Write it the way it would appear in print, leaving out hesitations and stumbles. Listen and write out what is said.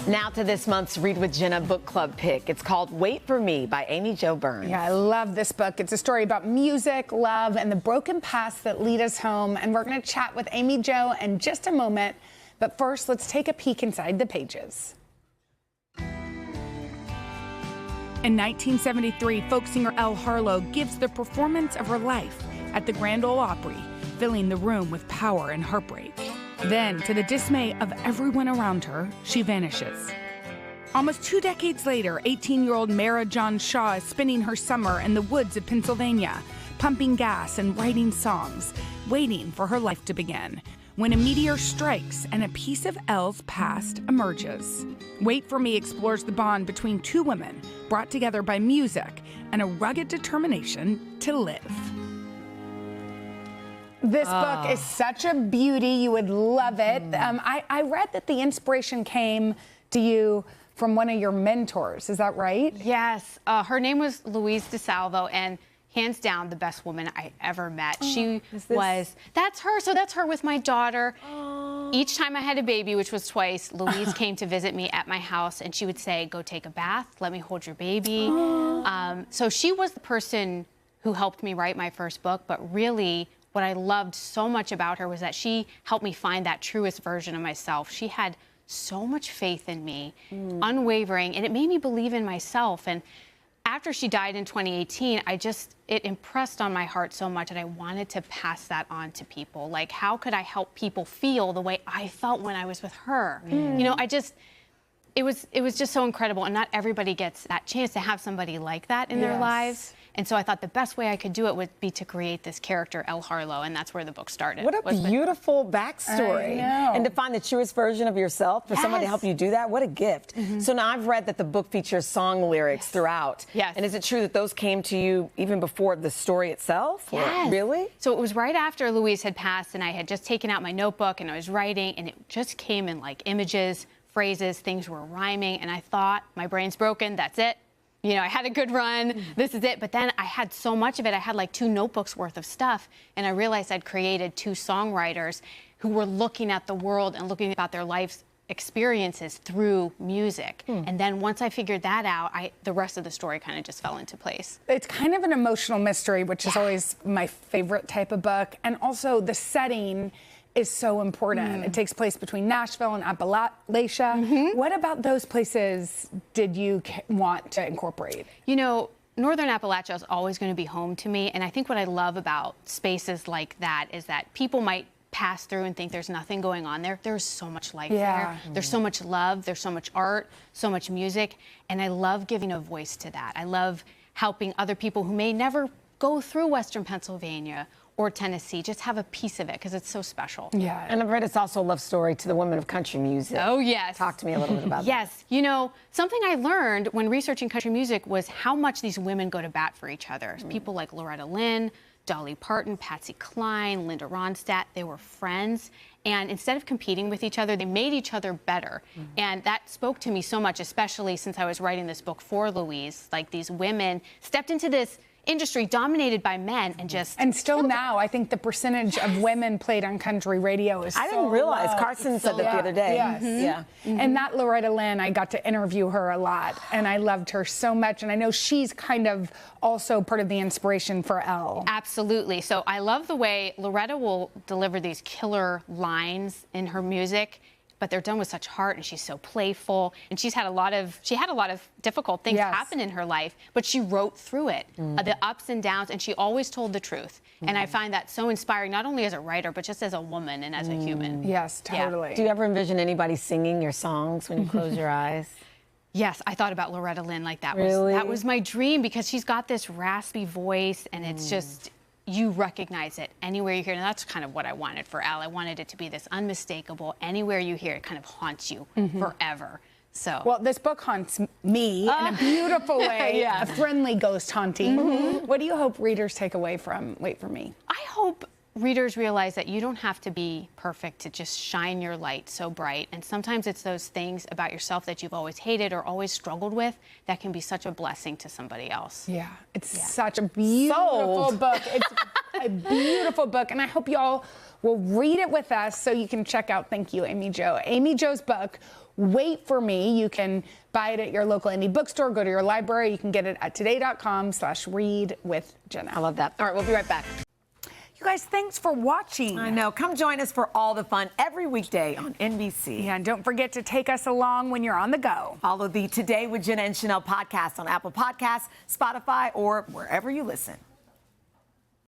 Now to this month's Read With Jenna book club pick. It's called Wait For Me by Amy Jo Burns. Yeah, I love this book. It's a story about music, love, and the broken paths that lead us home. And we're going to chat with Amy Jo in just a moment. But first, let's take a peek inside the pages. In 1973, folk singer Elle Harlow gives the performance of her life at the Grand Ole Opry, filling the room with power and heartbreak. Then, to the dismay of everyone around her, she vanishes. Almost 2 decades later, 18-year-old Mara John Shaw is spending her summer in the woods of Pennsylvania, pumping gas and writing songs, waiting for her life to begin, when a meteor strikes and a piece of Elle's past emerges. Wait For Me explores the bond between two women brought together by music and a rugged determination to live. This book is such a beauty. You would love it. I read that the inspiration came to you from one of your mentors. Is that right? Yes. Her name was Louise DeSalvo, and hands down the best woman I ever met. She was, that's her. So that's her with my daughter. Each time I had a baby, which was twice, Louise came to visit me at my house, and she would say, go take a bath, let me hold your baby. So she was the person who helped me write my first book, but really, what I loved so much about her was that she helped me find that truest version of myself. She had so much faith in me, unwavering, and it made me believe in myself. And after she died in 2018, it impressed on my heart so much that I wanted to pass that on to people. Like, how could I help people feel the way I felt when I was with her? You know, it was just so incredible, and not everybody gets that chance to have somebody like that in their lives. And so I thought the best way I could do it would be to create this character, Elle Harlow, and that's where the book started. What a beautiful backstory. And to find the truest version of yourself, for somebody to help you do that, what a gift. So now I've read that the book features song lyrics throughout. And is it true that those came to you even before the story itself? Or really? So it was right after Louise had passed, and I had just taken out my notebook and I was writing, and it just came in like images, phrases, things were rhyming, and I thought, my brain's broken, that's it. You know, I had a good run, this is it. But then I had so much of it, I had like 2 notebooks worth of stuff, and I realized I'd created 2 songwriters who were looking at the world and looking about their life's experiences through music. And then once I figured that out, the rest of the story kind of just fell into place. It's kind of an emotional mystery, which is always my favorite type of book. And also the setting is so important. It takes place between Nashville and Appalachia. What about those places did you want to incorporate? You know, Northern Appalachia is always going to be home to me, and I think what I love about spaces like that is that people might pass through and think there's nothing going on there. There's so much life there. There's so much love, there's so much art, so much music, and I love giving a voice to that. I love helping other people who may never go through Western Pennsylvania or Tennessee, just have a piece of it, because it's so special. And I've read it's also a love story to the women of country music. Oh, yes. Talk to me a little bit about that. Yes. You know, something I learned when researching country music was how much these women go to bat for each other. People like Loretta Lynn, Dolly Parton, Patsy Cline, Linda Ronstadt, they were friends. And instead of competing with each other, they made each other better. And that spoke to me so much, especially since I was writing this book for Louise. Like, these women stepped into this industry dominated by men and still now I think the percentage of women played on country radio is I didn't realize Carson said that the other day. And that Loretta Lynn, I got to interview her a lot, and I loved her so much, and I know she's kind of also part of the inspiration for Elle. Absolutely. So I love the way Loretta will deliver these killer lines in her music, but they're done with such heart, and she's so playful, and she had a lot of difficult things happen in her life, but she wrote through it, the ups and downs, and she always told the truth. And I find that so inspiring, not only as a writer, but just as a woman and as a human. Yes, totally. Do you ever envision anybody singing your songs when you close your eyes? Yes, I thought about Loretta Lynn like that. Really? That was my dream, because she's got this raspy voice, and it's just, you recognize it anywhere you hear it. And that's kind of what I wanted for Elle. I wanted it to be this unmistakable, anywhere you hear it kind of haunts you forever. So. Well, this book haunts me in a beautiful way, a friendly ghost haunting. What do you hope readers take away from Wait For Me? I hope readers realize that you don't have to be perfect to just shine your light so bright. And sometimes it's those things about yourself that you've always hated or always struggled with that can be such a blessing to somebody else. It's such a beautiful book. It's a beautiful book, and I hope y'all will read it with us so you can check out, thank you, Amy Jo. Amy Jo's book, Wait for Me. You can buy it at your local indie bookstore, go to your library. You can get it at today.com/readwithjenna. I love that. All right, we'll be right back. You guys, thanks for watching. I know. Come join us for all the fun every weekday on NBC. Yeah, and don't forget to take us along when you're on the go. Follow the Today with Jenna and Sheinelle podcast on Apple Podcasts, Spotify, or wherever you listen.